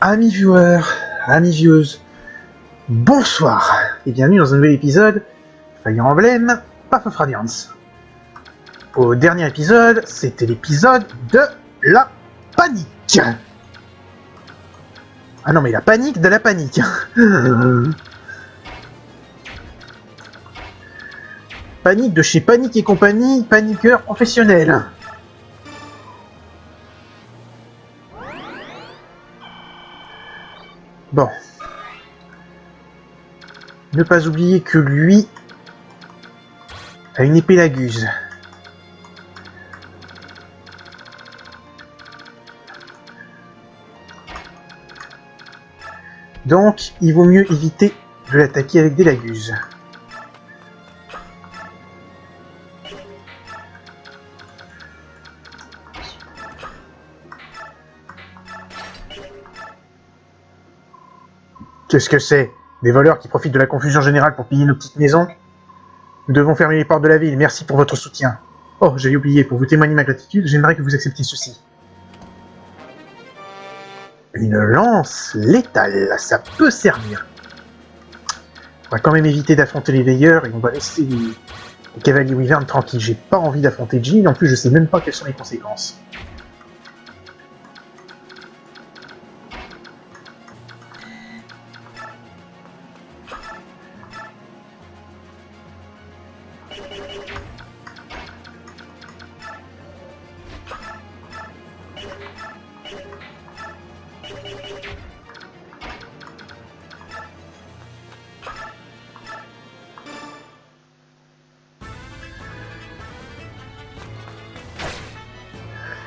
Amis viewers, amis vieweuses, bonsoir et bienvenue dans un nouvel épisode Fire Emblem Path of Radiance. Au dernier épisode, c'était l'épisode de la panique. Ah non mais la panique de la panique. Panique de chez Panique et compagnie, paniqueur professionnel. Bon. Ne pas oublier que lui a une épée laguse. Donc, il vaut mieux éviter de l'attaquer avec des laguses. Qu'est-ce que c'est? Des voleurs qui profitent de la confusion générale pour piller nos petites maisons? Nous devons fermer les portes de la ville, merci pour votre soutien. Oh, j'avais oublié, pour vous témoigner ma gratitude, j'aimerais que vous acceptiez ceci. Une lance létale, ça peut servir. On va quand même éviter d'affronter les veilleurs et on va laisser les cavaliers wyvern tranquilles. J'ai pas envie d'affronter Jean, en plus je sais même pas quelles sont les conséquences.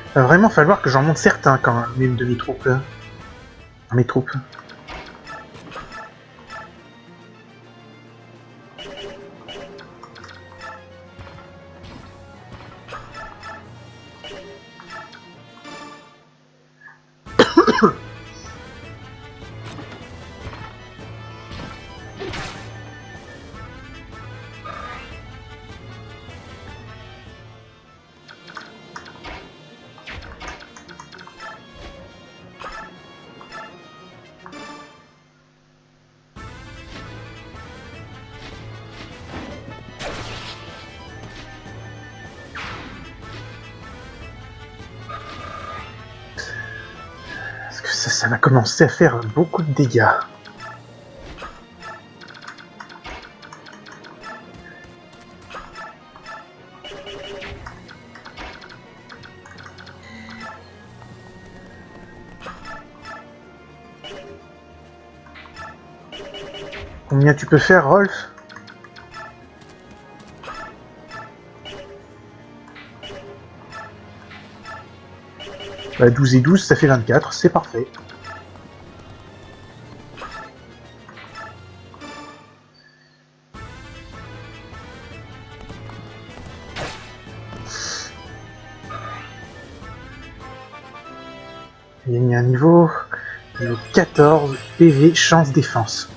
Il va vraiment falloir que j'en monte certains quand même de mes troupes. Mes troupes. Ça va commencer à faire beaucoup de dégâts. Combien tu peux faire, Rolf? Bah, 12 et 12, ça fait 24, c'est parfait. Il a mis un niveau 14, PV, chance, défense.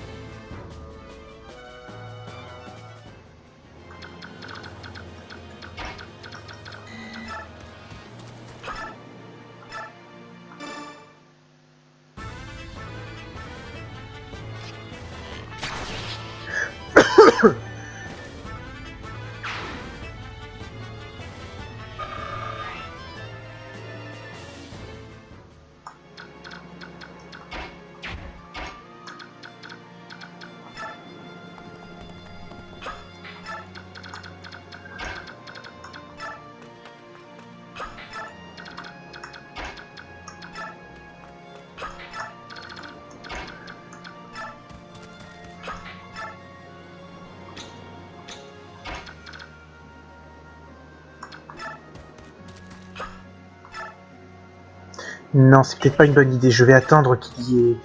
Non, c'est peut-être pas une bonne idée. Je vais attendre qu'il y ait...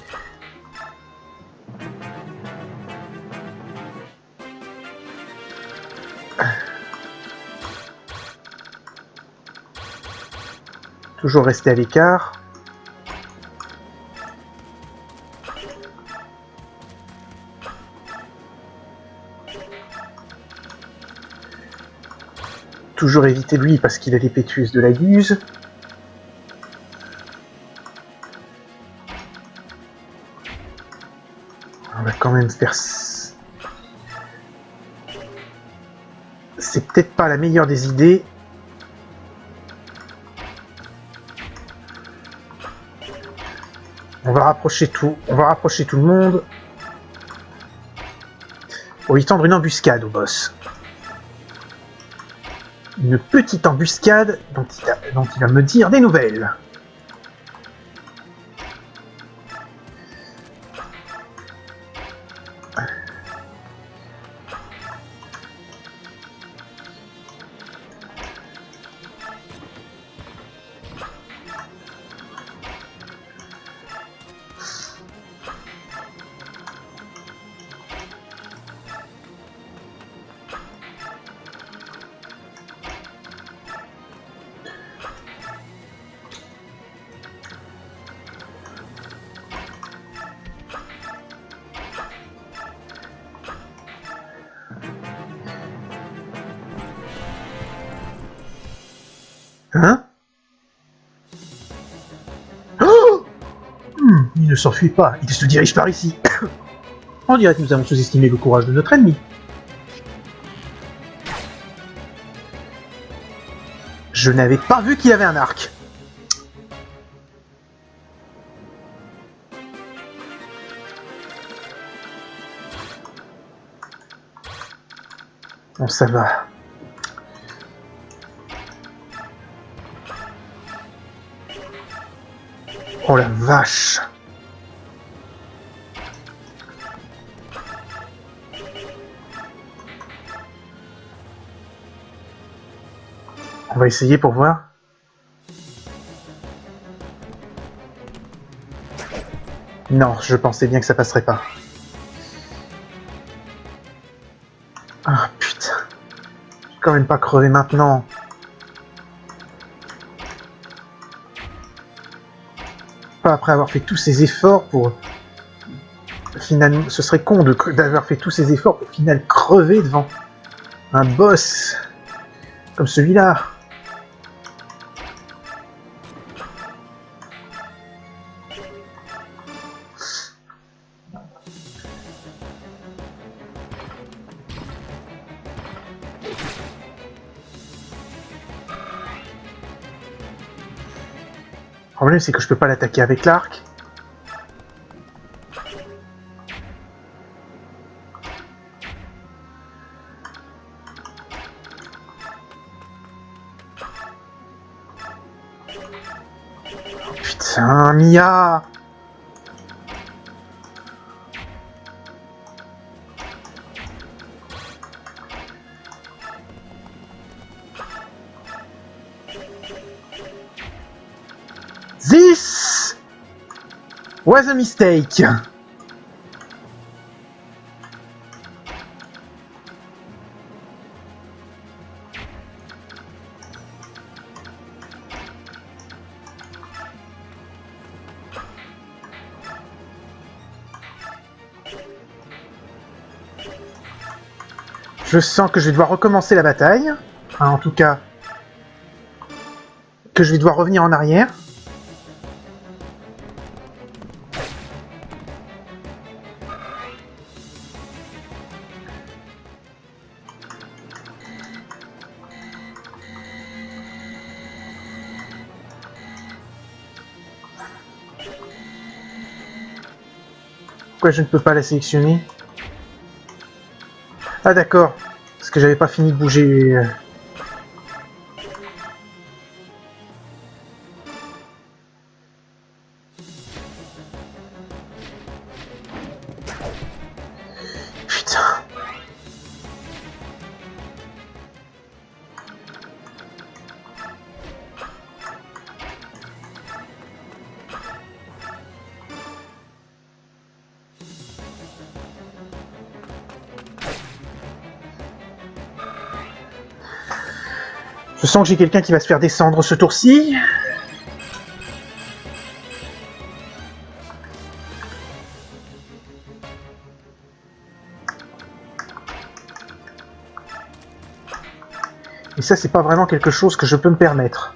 Toujours rester à l'écart. Toujours éviter lui parce qu'il a les pétuses de la guse. On va quand même faire... C'est peut-être pas la meilleure des idées. On va rapprocher tout. On va rapprocher tout le monde. Pour lui tendre une embuscade au boss. Une petite embuscade dont il va me dire des nouvelles. Hein? Oh! Il ne s'enfuit pas, il se dirige par ici. On dirait que nous avons sous-estimé le courage de notre ennemi. Je n'avais pas vu qu'il avait un arc. Bon, ça va. Oh la vache! On va essayer pour voir. Non, je pensais bien que ça passerait pas. Ah putain. Je vais quand même pas crever maintenant. Pas après avoir fait tous ces efforts pour... Finalement, ce serait con d'avoir fait tous ces efforts pour finalement crever devant un boss comme celui-là. Le problème, c'est que je peux pas l'attaquer avec l'arc. Putain, Mia! This was a mistake. Je sens que je vais devoir recommencer la bataille. Enfin, en tout cas, que je vais devoir revenir en arrière. Pourquoi je ne peux pas la sélectionner? Ah d'accord, parce que j'avais pas fini de bouger. Putain. Je sens que j'ai quelqu'un qui va se faire descendre ce tour-ci. Et ça, c'est pas vraiment quelque chose que je peux me permettre.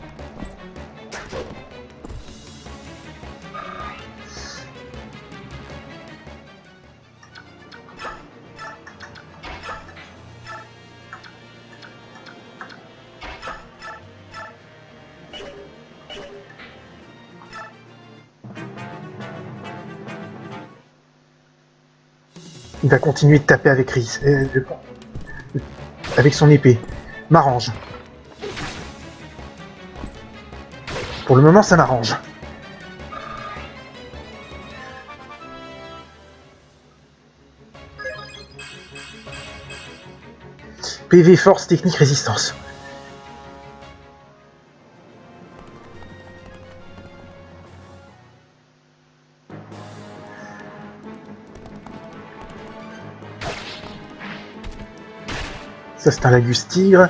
Il va continuer de taper avec Rhys, avec son épée. M'arrange. Pour le moment, ça m'arrange. PV, force, technique, résistance. Ça, c'est un Lagus tigre.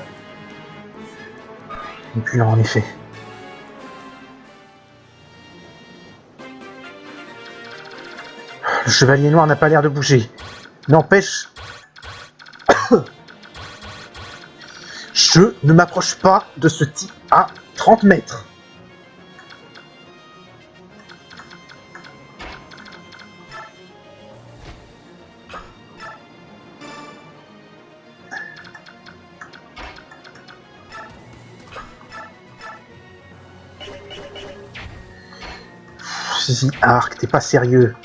Et puis là, en effet. Le chevalier noir n'a pas l'air de bouger. N'empêche... Je ne m'approche pas de ce type à 30 mètres. Vas-y, Arc, t'es pas sérieux.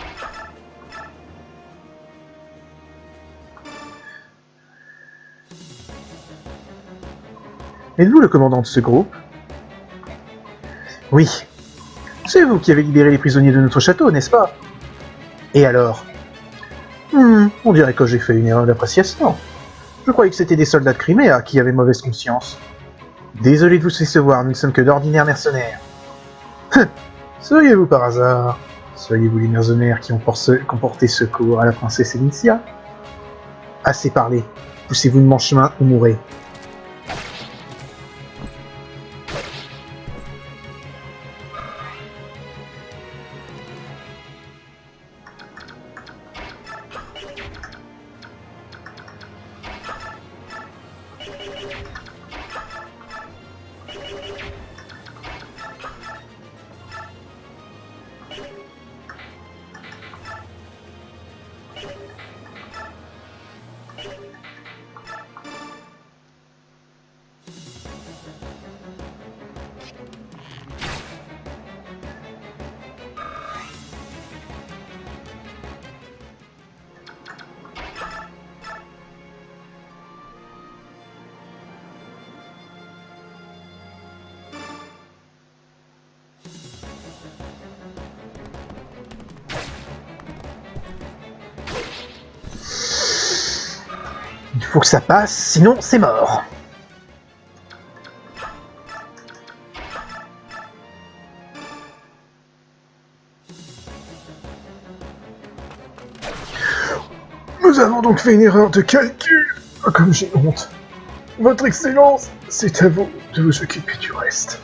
Êtes-vous le commandant de ce groupe? Oui. C'est vous qui avez libéré les prisonniers de notre château, n'est-ce pas? Et alors? On dirait que j'ai fait une erreur d'appréciation. Je croyais que c'était des soldats de Crimée qui avaient mauvaise conscience. Désolé de vous décevoir, nous ne sommes que d'ordinaires mercenaires. Seriez-vous par hasard? Soyez-vous les mercenaires qui ont porté secours à la princesse Elincia? Assez parlé. Poussez-vous de mon chemin ou mourrez. Il faut que ça passe, sinon c'est mort. Nous avons donc fait une erreur de calcul. Comme j'ai honte. Votre Excellence, c'est à vous de vous occuper du reste.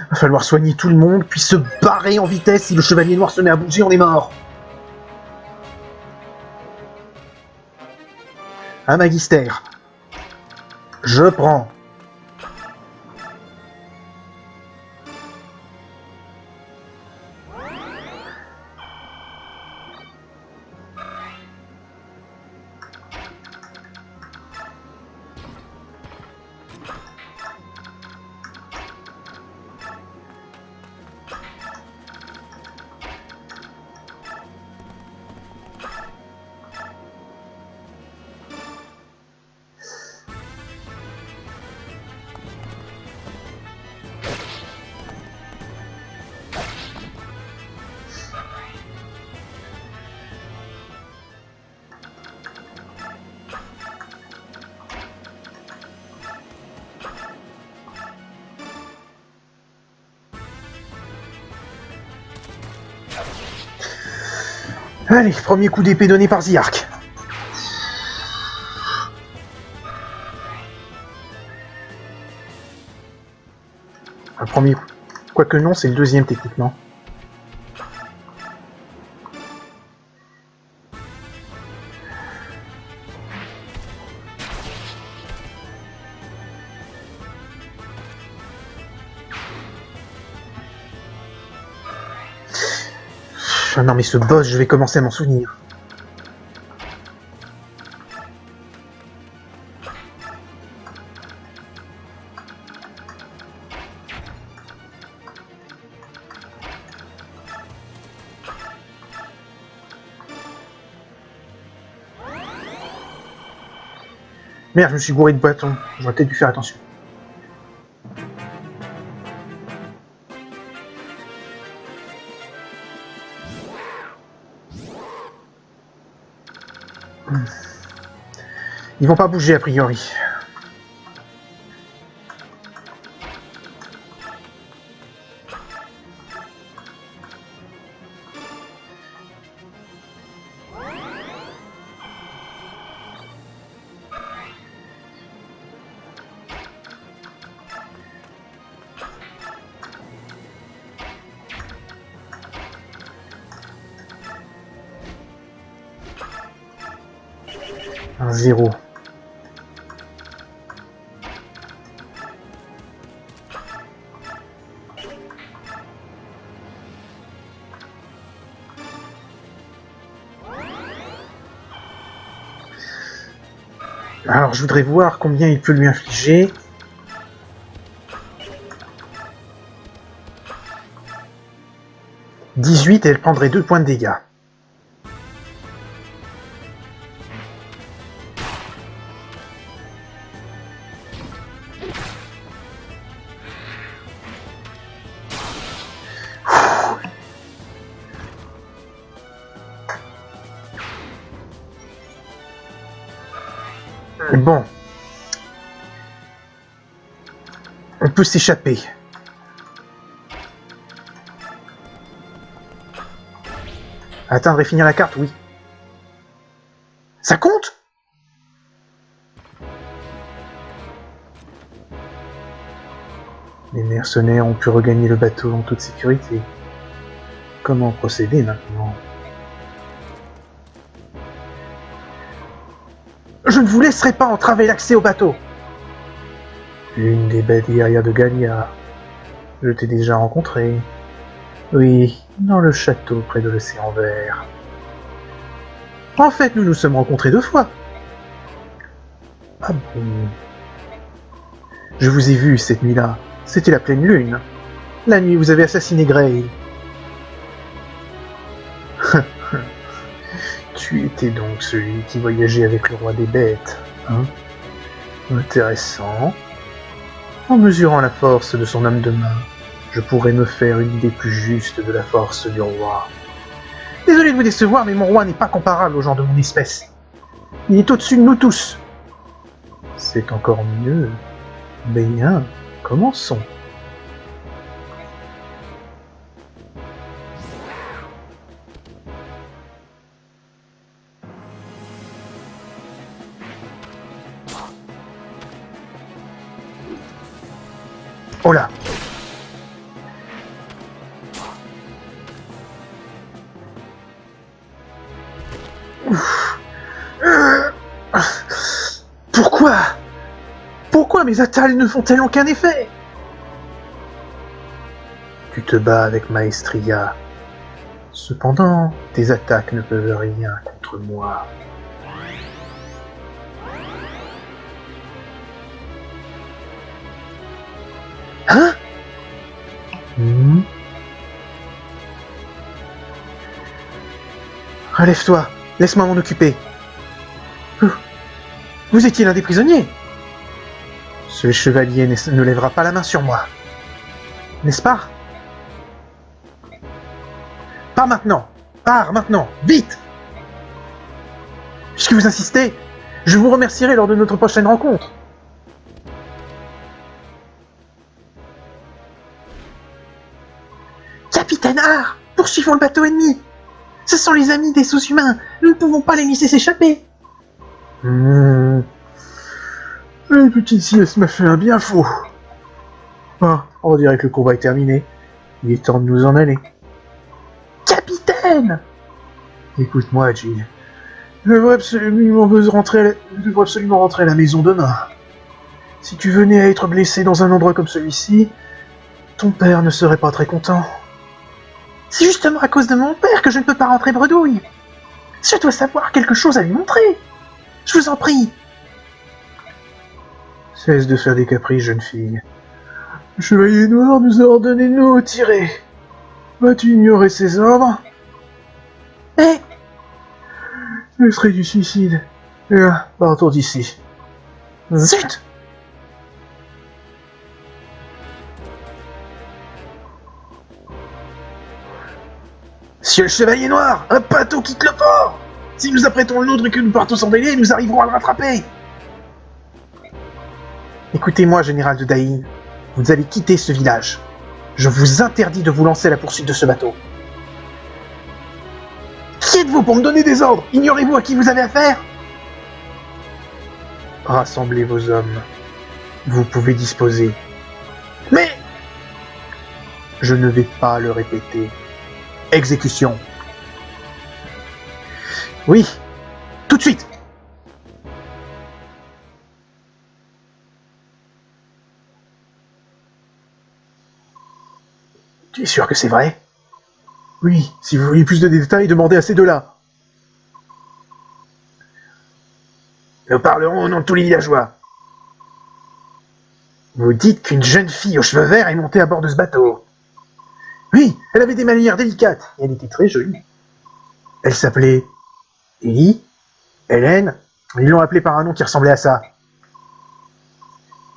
Va falloir soigner tout le monde, puis se barrer en vitesse. Si le chevalier noir se met à bouger, on est mort. Un magister. Je prends. Allez, premier coup d'épée donné par Ziark. Un premier coup. Quoique non, c'est le deuxième techniquement. Ah non mais ce boss, je vais commencer à m'en souvenir. Merde, je me suis gouré de bâton. J'aurais peut-être dû faire attention. Ils vont pas bouger a priori. Un 0. Alors, je voudrais voir combien il peut lui infliger. « 18 et elle prendrait 2 points de dégâts. Bon. On peut s'échapper. Atteindre et finir la carte, oui. Ça compte? Les mercenaires ont pu regagner le bateau en toute sécurité. Comment procéder maintenant? Je ne vous laisserai pas entraver l'accès au bateau. L'une des bêtes guerrières de Gallia. Je t'ai déjà rencontré. Oui, dans le château près de l'océan vert. En fait, nous nous sommes rencontrés 2 fois. Ah bon? Je vous ai vu cette nuit-là. C'était la pleine lune. La nuit, vous avez assassiné Gray. Tu étais donc celui qui voyageait avec le roi des bêtes, hein? Intéressant. En mesurant la force de son homme de main, je pourrais me faire une idée plus juste de la force du roi. Désolé de vous décevoir, mais mon roi n'est pas comparable aux gens de mon espèce. Il est au-dessus de nous tous. C'est encore mieux. Bien, commençons. Oh là! Pourquoi? Pourquoi mes attaques ne font-elles aucun effet? Tu te bats avec Maestria. Cependant, tes attaques ne peuvent rien contre moi. Hein? Relève-toi, laisse-moi m'en occuper. Vous étiez l'un des prisonniers. Ce chevalier ne lèvera pas la main sur moi. N'est-ce pas? Pars maintenant, vite! Puisque vous insistez, je vous remercierai lors de notre prochaine rencontre. Capitaine Har, poursuivons le bateau ennemi. Ce sont les amis des sous-humains, nous ne pouvons pas les laisser s'échapper. Une petite sieste m'a fait un bien fou. Ah, on dirait que le combat est terminé. Il est temps de nous en aller. Capitaine! Écoute-moi, Jill. Je devrais absolument rentrer à la maison demain. Si tu venais à être blessé dans un endroit comme celui-ci, ton père ne serait pas très content. C'est justement à cause de mon père que je ne peux pas rentrer bredouille. Je dois savoir quelque chose à lui montrer. Je vous en prie. Cesse de faire des caprices, jeune fille. Le chevalier noir nous a ordonné de nous retirer. Vas-tu ignorer ses ordres? Ce serait du suicide. Là, partons d'ici. Zut! Monsieur le Chevalier Noir, un bateau quitte le port! Si nous apprêtons le nôtre et que nous partons sans délai, nous arriverons à le rattraper! Écoutez-moi, général de Daïn, vous allez quitter ce village. Je vous interdis de vous lancer à la poursuite de ce bateau. Qui êtes-vous pour me donner des ordres? Ignorez-vous à qui vous avez affaire? Rassemblez vos hommes. Vous pouvez disposer. Mais... Je ne vais pas le répéter. Exécution. Oui, tout de suite. Tu es sûr que c'est vrai? Oui, si vous voulez plus de détails, demandez à ces deux-là. Nous parlerons au nom de tous les villageois. Vous dites qu'une jeune fille aux cheveux verts est montée à bord de ce bateau. Oui, elle avait des manières délicates et elle était très jolie. Elle s'appelait Ellie, Hélène, ils l'ont appelée par un nom qui ressemblait à ça.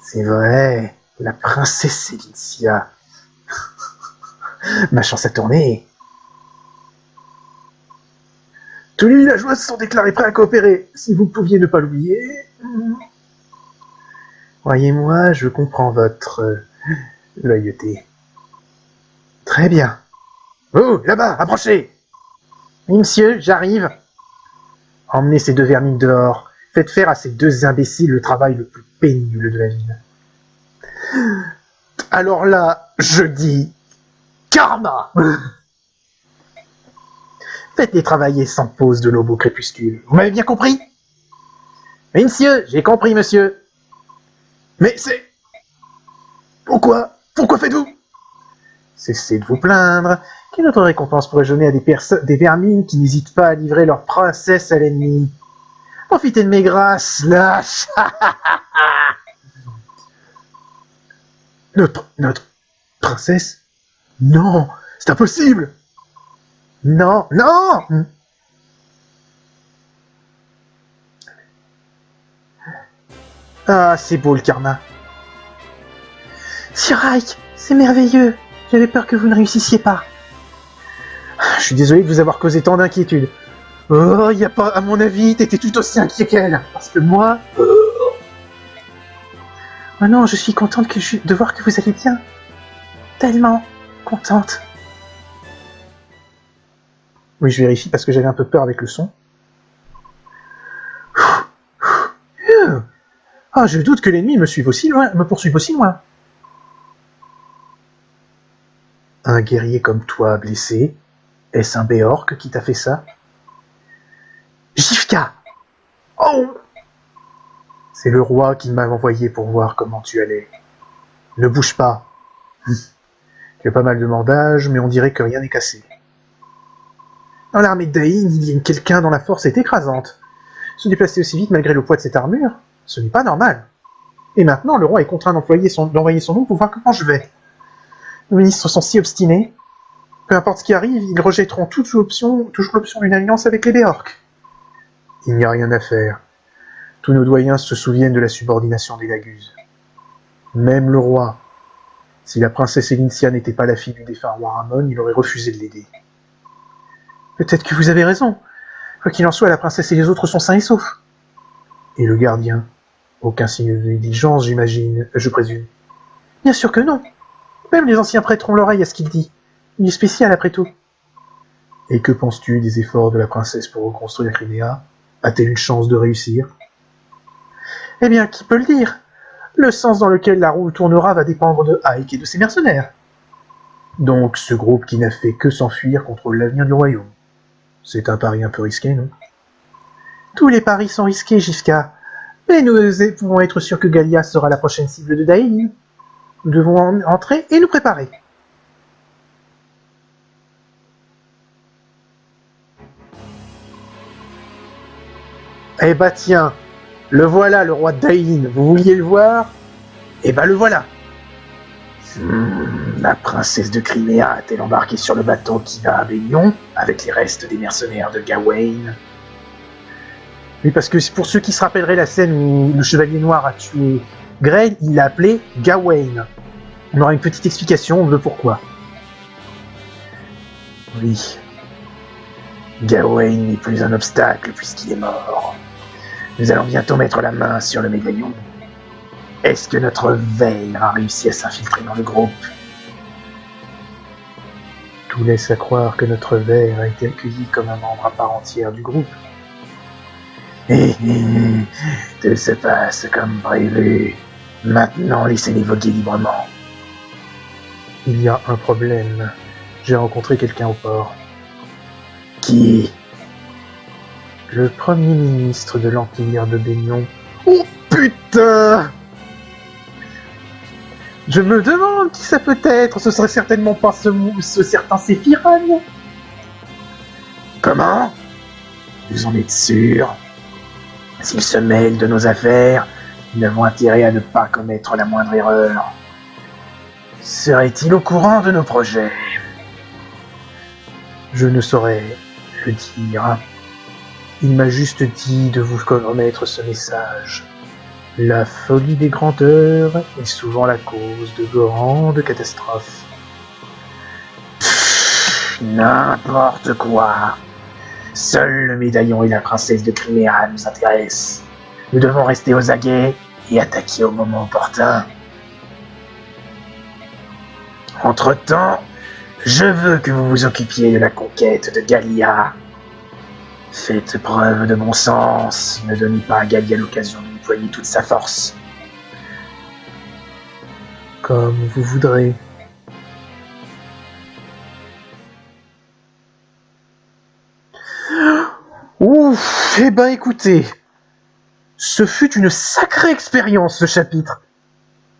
C'est vrai, la princesse Célicia. Ma chance a tourné. Tous les villageois se sont déclarés prêts à coopérer. Si vous pouviez ne pas l'oublier... Croyez-moi, je comprends votre loyauté. Très bien. Oh, là-bas, approchez! Oui, monsieur, j'arrive. Emmenez ces deux vermines dehors. Faites faire à ces deux imbéciles le travail le plus pénible de la ville. Alors là, je dis... Karma! Faites-les travailler sans pause de l'aube au crépuscule. Vous m'avez bien compris? Oui, monsieur, j'ai compris, monsieur. Mais c'est... Pourquoi faites-vous? Cessez de vous plaindre. Quelle autre récompense pourrait je donner à des vermines qui n'hésitent pas à livrer leur princesse à l'ennemi? Profitez de mes grâces, lâche. Notre princesse? Non, c'est impossible. Non, non. Ah, c'est beau le karma. Sir Ike, c'est merveilleux. J'avais peur que vous ne réussissiez pas. Je suis désolé de vous avoir causé tant d'inquiétude. Oh, y a pas, à mon avis, t'étais tout aussi inquiet qu'elle. Parce que moi... Oh non, je suis contente de voir que vous allez bien. Tellement contente. Oui, je vérifie parce que j'avais un peu peur avec le son. Ah, je doute que l'ennemi me poursuive aussi loin. Un guerrier comme toi blessé, est-ce un Béorque qui t'a fait ça? Jifka! Oh! C'est le roi qui m'a envoyé pour voir comment tu allais. Ne bouge pas. Tu as pas mal de bandages, mais on dirait que rien n'est cassé. Dans l'armée de Daïn, il y a quelqu'un dont la force est écrasante. Se déplacer aussi vite malgré le poids de cette armure, ce n'est pas normal. Et maintenant, le roi est contraint d'envoyer son nom pour voir comment je vais. Les ministres sont si obstinés. Peu importe ce qui arrive, ils rejetteront toujours l'option d'une alliance avec les Béorques. Il n'y a rien à faire. Tous nos doyens se souviennent de la subordination des Laguses. Même le roi. Si la princesse Elincia n'était pas la fille du défunt roi Ramon, il aurait refusé de l'aider. Peut-être que vous avez raison. Quoi qu'il en soit, la princesse et les autres sont sains et saufs. Et le gardien? Aucun signe de négligence, j'imagine, je présume. Bien sûr que non. Même les anciens prêteront l'oreille à ce qu'il dit. Il est spécial après tout. Et que penses-tu des efforts de la princesse pour reconstruire Crimea? A-t-elle une chance de réussir? Eh bien, qui peut le dire? Le sens dans lequel la roue tournera va dépendre de Ike et de ses mercenaires. Donc ce groupe qui n'a fait que s'enfuir contrôle l'avenir du royaume. C'est un pari un peu risqué, non? Tous les paris sont risqués, Jifka. Mais nous pouvons être sûrs que Gallia sera la prochaine cible de Daïn. Nous devons entrer et nous préparer. Eh bah tiens, le voilà, le roi de Daïn. Vous vouliez le voir? Eh bah le voilà. La princesse de Crimea a-t-elle embarqué sur le bateau qui va à Bénion avec les restes des mercenaires de Gawain? Oui, parce que pour ceux qui se rappelleraient la scène où le Chevalier Noir a tué Grey, il l'a appelé Gawain. On aura une petite explication de pourquoi. Oui. Gawain n'est plus un obstacle puisqu'il est mort. Nous allons bientôt mettre la main sur le médaillon. Est-ce que notre veille a réussi à s'infiltrer dans le groupe? Tout laisse à croire que notre veille a été accueilli comme un membre à part entière du groupe. Tout se passe comme prévu. Maintenant, laissez-les voguer librement. Il y a un problème. J'ai rencontré quelqu'un au port. Qui? Le premier ministre de l'Empire de Bénion. Oh putain! Je me demande qui ça peut être. Ce serait certainement pas ce certain Sephiran. Comment? Vous en êtes sûr? S'ils se mêlent de nos affaires, nous avons intérêt à ne pas commettre la moindre erreur. Serait-il au courant de nos projets? Je ne saurais le dire. Il m'a juste dit de vous remettre ce message. La folie des grandeurs est souvent la cause de grandes catastrophes. N'importe quoi. Seul le médaillon et la princesse de Crimea nous intéressent. Nous devons rester aux aguets et attaquer au moment opportun. Entre-temps, je veux que vous vous occupiez de la conquête de Gallia. Faites preuve de bon sens, ne donnez pas à Gallia l'occasion de déployer toute sa force. Comme vous voudrez. Ouf, eh ben écoutez, ce fut une sacrée expérience ce chapitre.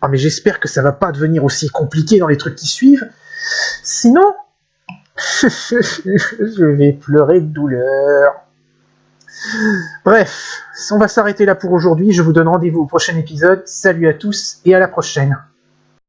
Ah mais j'espère que ça va pas devenir aussi compliqué dans les trucs qui suivent. Sinon, je vais pleurer de douleur. Bref, on va s'arrêter là pour aujourd'hui. Je vous donne rendez-vous au prochain épisode. Salut à tous et à la prochaine.